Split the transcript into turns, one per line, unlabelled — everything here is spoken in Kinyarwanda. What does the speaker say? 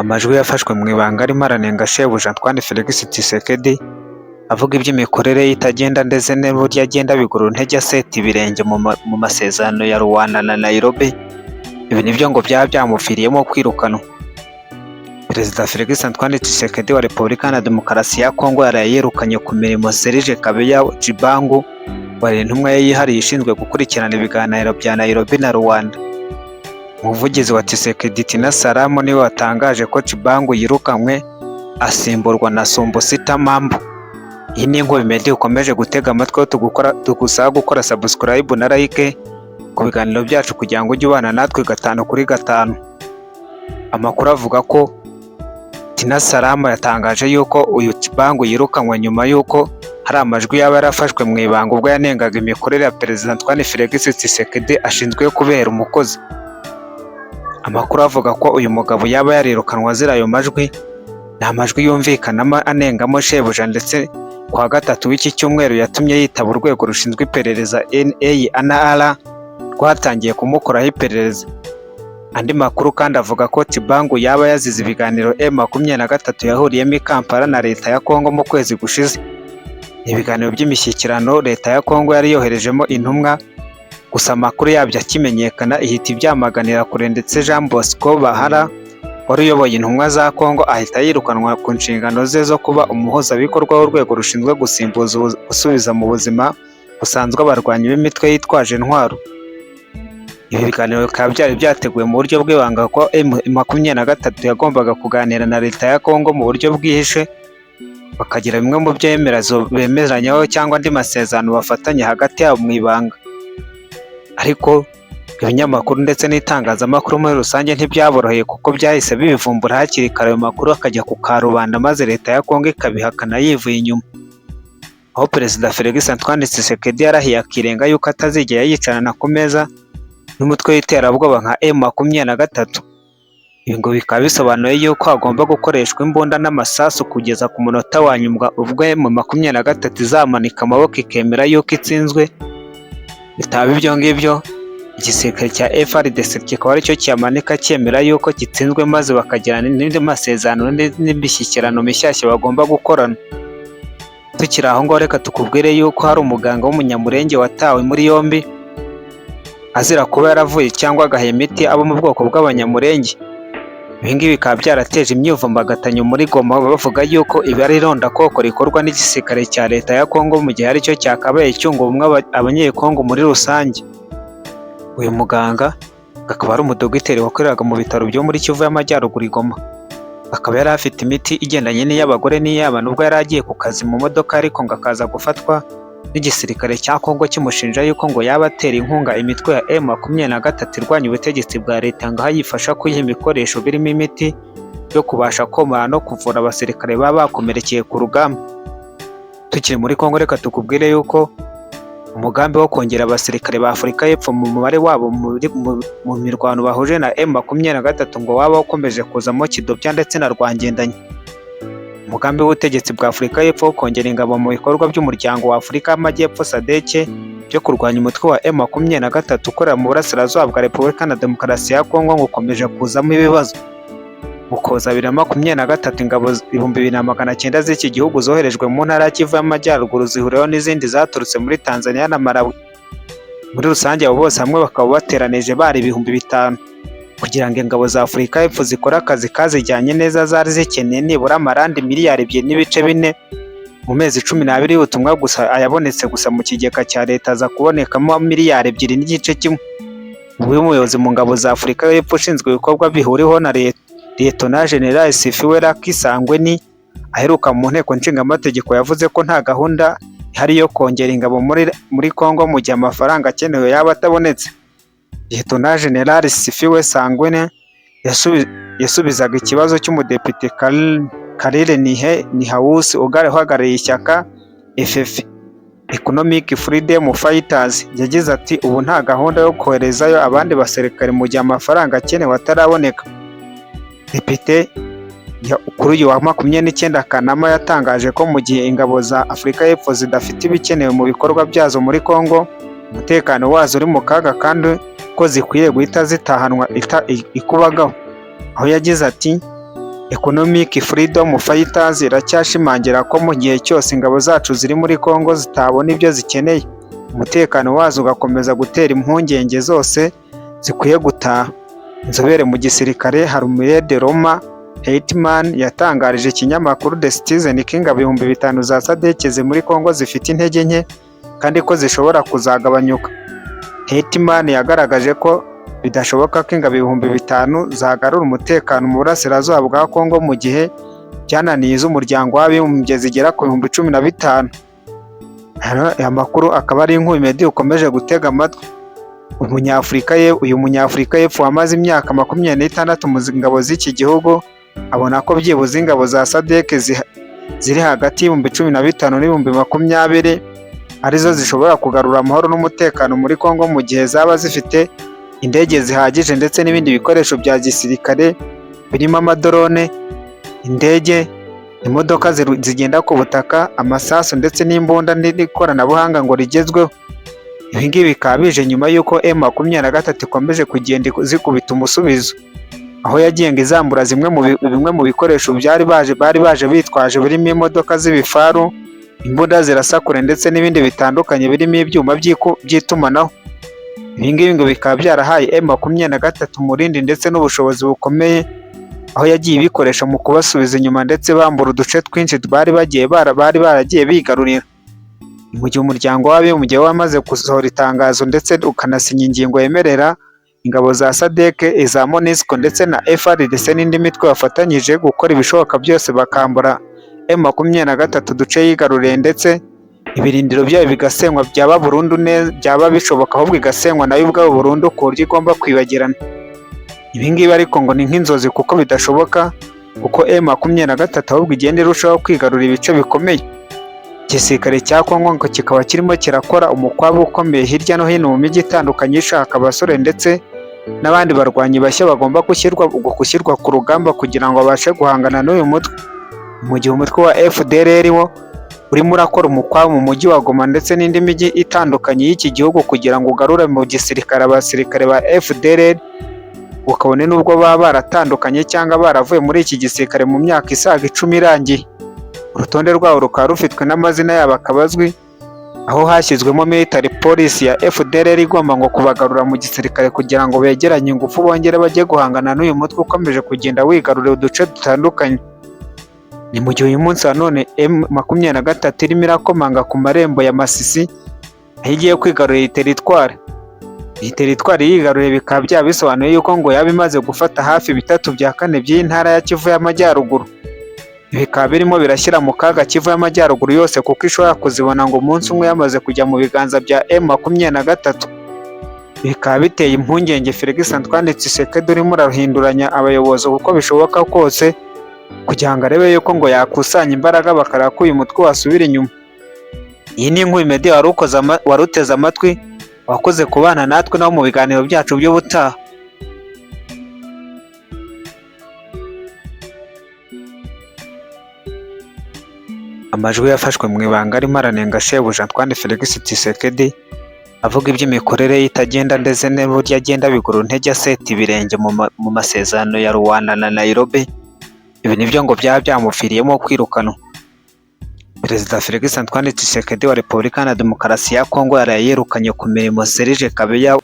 Amajwi yafashwe mu ibanga arimo aranenga shebuja Antoine Felix Tshisekedi avuga iby'imikorere ye itagenda ndetse n'uburyo agenda bigura intege aseta ibirenge mu masezerano ya Rwanda na Nairobi. Ibi nibyo ngo byaba byamupfiriyemo kwirukanwa. Perezida Felix Antoine Tshisekedi wa Repubulika na Demokarasi ya Kongo yaraye yirukanye ku mirimo Serge Kabeya Jibangu wari intumwa ye yihariye ishinzwe gukurikirana ibiganiro bya Nairobi na Rwanda. Umuvugizi wa Tshisekedi Tina Salamo niwe watangaje ko Jibangu yirukanywe asimburwa na Sumbusita Mambo. Iyi ni inkuru Media ukomeje gutega amatwi tugusaba gukora subscribe na like ku biganiro byacu kugira ngo ujye ubana natwe 5 kuri 5. Amakuru avuga ko Tina Salamo yatangaje yuko uyu Jibangu yirukanywe nyuma yuko hari amajwi yaba yarafashwe mu ibanga ubwo yanengaga imikorere ya Perezida Antoine Felix Tshisekedi ashinzwe kubera umukozi. Amakuru avuga ko uyu mugabo yaba yarirukanwa azira ayo majwi, ni amajwi yumvikanamo anengamo shebuja ndetse kwa gatatu w'iki cyumweru yatumye yitaba urwego rushinzwe iperereza NAR rwatangiye kumukoraho iperereza. Andi makuru kandi avuga ko Jibangu yaba yazize ibiganiro M23 yahuriyemo i Kampala na leta ya Kongo mu kwezi gushize. Ibiganiro by'imishyikirano leta ya Kongo yari yoherejemo intumwa, gusa amakuru yabyo akimenyekana ihita ibyamaganira kure ndetse Jean Bosco Bahara wari uyoboye intumwa za Kongo ahita yirukanwa ku nshingano ze zo kuba umuhuzabikorwa w'urwego rushinzwe gusubiza mu buzima busanzwe abarwanyi b'imitwe yitwaje intwaro. Ibi biganiro bikaba byari byateguwe mu buryo bw'ibanga ko M23 yagombaga kuganira na leta ya Kongo mu buryo bwihishe, bakagira bimwe mu byo bemeranyaho cyangwa andi masezerano bafatanya hagati yabo mu ibanga. Ariko ibinyamakuru ndetse n'itangazamakuru muri rusange ntibyaboroheye kuko byahise bibivumbura hakiri kare ayo makuru akajya ku karubanda maze leta ya Kongo ikabihakana yivuye inyuma. Aho Perezida Felix Antoine Tshisekedi yarahiye akirenga yuko atazigera yicarana ku meza n'umutwe w'iterabwoba nka M23. Ibi ngo bikaba bisobanuye yuko hagomba gukoreshwa imbunda n'amasasu kugeza ku munota wa nyuma ubwo M23 izamanika amaboko ikemera yuko itsinzwe. Bitaba ibyo ngibyo igisirikare cya FARDC kikaba aricyo cyamanika cyemera yuko gitsinzwe maze bakagirana n'indi masezerano n'imishyikirano mishyashya bagomba gukorana. Tukiri aho ngo reka tukubwire yuko hari umuganga w'umunyamurenge watawe muri yombi azira kuba yaravuye cyangwa agaha imiti abo mu bwoko bw'abanyamurenge. Ibi ngibi bikaba byarateje imyivumbagatanyo muri Goma bavuga yuko ibi ari irondakoko rikorwa n'igisirikare cya leta ya Kongo mu gihe aricyo cyakabaye cyunga ubumwe abanyekongo muri rusange. Uyu muganga akaba ari umudogiteri wakoreraga mu bitaro byo muri Kivu y'Amajyaruguru i Goma. Akaba yari afite imiti igendanye n'iy'abagore n'iy'abana ubwo yari agiye ku kazi mu modoka, ariko ngo akaza gufatwa n'igisirikare cya Kongo kimushinja yuko ngo yaba atera inkunga imitwe ya M23 irwanya ubutegetsi bwa leta ngo ayifasha kuyiha ibikoresho birimo imiti yo kubasha komora no kuvura abasirikare baba bakomerekeye ku rugamba. Tukiri muri Kongo reka tukubwire yuko umugambi wo kongera abasirikare ba Afurika y'Epfo mu mubare wabo mu mirwano bahuje na M23 ngo waba ukomeje kuzamo kidobya ndetse na rwangendanye. Umugambi w'ubutegetsi bwa Afurika y'Epfo wo kongera ingabo mu bikorwa by'umuryango wa Afurika y'Amajyepfo SADC byo kurwanya umutwe wa M23 ukorera mu burasirazuba bwa Repubulika na Demokarasi ya Kongo ngo ukomeje kuzamo ibibazo. Mu Ukuboza 2023 ingabo 2900 z'iki gihugu zoherejwe mu ntara ya Kivu y'Amajyaruguru zihuriweho n'izindi zaturutse muri Tanzania na Malawi. Muri rusange abo bose hamwe bakaba bateranije bari 5000 kugira ngo ingabo za Afurika y'Epfo zikora akazi kazijyanye neza zari zikeneye nibura amarandi miliyari 2.4 mu mezi 12 y'ubutumwa gusa ayabonetse gusa mu kigega cya leta za kubonekamo miliyari 2.1. Umuyobozi mu ngabo za Afurika y'Epfo ushinzwe ibikorwa bihuriweho na Lieutenant General Sifiwera Kisangweni aheruka mu nteko nshingamategeko yavuze ko nta gahunda ihari yo kongera ingabo muri Kongo mu gihe amafaranga akenewe yaba atabonetse. Lieutenant General Sifiwe Sangweni yasubizaga ikibazo cy'umudepite Karire Nihawusi uhagarariye ishyaka FF Economic Freedom Fighters. Yagize ati ubu nta gahunda yo koherezayo abandi basirikare mu gihe amafaranga akenewe ataraboneka. Depite kuri uyu wa 29 Kanama yatangaje ko mu gihe ingabo za Afurika y'Epfo zidafite ibikenewe mu bikorwa byazo muri Kongo, umutekano wazo uri mu kaga kandi ko zikwiye guhita zitahanwa ikubagaho. Aho yagize ati Economic Freedom Fighters iracyashimangira ko mu gihe cyose ingabo zacu ziri muri Congo zitabona ibyo zikeneye, umutekano wazo ugakomeza gutera impungenge zose zikwiye gutaha. Inzobere mu gisirikare Harumire de Roma Heitman yatangarije ikinyamakuru The Citizen ko ingabo 5,000 za SADC muri Congo zifite intege nke kandi ko zishobora kuzagabanyuka. Heitman yagaragaje ko bidashoboka ko ingabo 5,000 zagarura umutekano mu burasirazuba bwa Congo mu gihe byananiye z'umuryango w'abibumbye zigera ku 15,000. Aya makuru akaba ari inkuru Meddy ukomeje gutega amatwi. Uyu munyafurika y'epfo wamaze imyaka 26 mu ngabo z'iki gihugu abona ko byibuze ingabo za SADC ziri hagati y'15,000 n'ibihumbi 20 arizo zishobora kugarura amahoro n'umutekano muri Congo mu gihe zaba zifite indege zihagije ndetse n'ibindi bikoresho bya gisirikare birimo amadrone, indege, imodoka zigenda ku butaka, amasasu ndetse n'imbunda n'ikoranabuhanga ngo rigezweho. Ibi ngibi bikaba bije nyuma y'uko M23 ikomeje kugenda zikubita umusubizo, aho yagiye izambura bimwe mu bikoresho bari baje bitwaje birimo imodoka z'ibifaru, imbunda zirasakure ndetse n'ibindi bitandukanye birimo ibyuma by'itumanaho. Ibi ngibi ngo bikaba byarahaye M23 umurindi ndetse n'ubushobozi bukomeye, aho yagiye ibikoresha mu kubasubiza inyuma ndetse bambura uduce twinshi bari baragiye bigarurira. Mu gihe umuryango w'abibumbye wamaze gusohora itangazo ndetse ukanasinya ingingo yemerera ingabo za SADC, iza MONUSCO ndetse na FARDC n'indi mitwe bafatanyije gukora ibishoboka byose bakambura M23 uduce yigaruriye ndetse ibirindiro byayo bigasenywa, byaba burundu byaba bishoboka ahubwo igasenywa nayo ubwayo burundu ku buryo igomba kwibagirana. Ibi ngibi ariko ngo ni nk'inzozi kuko bidashoboka, kuko M23 ahubwo igenda irushaho kwigarurira ibice bikomeye. Igisirikare cya Congo ngo kikaba kirimo kirakora umukwabu ukomeye hirya no hino mu mijyi itandukanye ishaka abasore ndetse n'abandi barwanyi bashya bagomba gushyirwa ku rugamba kugira ngo babashe guhangana n'uyu mutwe. Mu gihe umutwe wa FDLR wo urimo urakora umukwabu mu mujyi wa Goma ndetse n'indi mijyi itandukanye y'iki gihugu kugira ngo ugarure mu gisirikare abasirikare ba FDLR, ukabone n'ubwo baba baratandukanye cyangwa baravuye muri iki gisirikare mu myaka isaga 10 irangiye. Urutonde rwabo rukaba rufitwe n'amazina yabo akaba azwi, aho hashyizwemo military police ya FDLR igomba ngo kubagarura mu gisirikare kugira ngo begeranye ingufu bongere bajye guhangana n'uyu mutwe ukomeje kugenda wigarurira uduce dutandukanye. Ni mu gihe uyu munsi wa none M23 irimo irakomanga ku marembo ya Masisi aho igiye kwigarurira iyi teritwari. Iyi teritwari yigaruriye bikaba byabisobanuye yuko ngo yaba imaze gufata hafi 3/4 by'iyi ntara ya Kivu y'Amajyaruguru. Bikaba birimo birashyira mu kaga Kivu y'Amajyaruguru yose kuko ishobora kuzibona ngo umunsi umwe yamaze kujya mu biganza bya M23. Bikaba biteye impungenge Felix Antoine Tshisekedi urimo arahinduranya abayobozi kuko bishoboka kose kugira ngo arebe yuko ngo yakusanya imbaraga bakaraka uyu mutwe wasubira inyuma. Iyi ni inkuru Meddy waruteze amatwi, wakoze kubana natwe naho mu biganiro byacu by'ubutaha. Amajwi yafashwe mu ibanga arimo aranenga shebuja Antoine Felix Tshisekedi avuga iby'imikorere y'itagenda ndetse n'uburyo agenda bigura intege aseta ibirenge mu masezerano ya Rwanda na Nairobi. Ibi nibyo ngo byaba byamufiriyemo kwirukanwa. Perezida Felix Antoine Tshisekedi wa Repubulika na Demokarasi ya Kongo yaraye yirukanye ku mirimo Serge Kabeya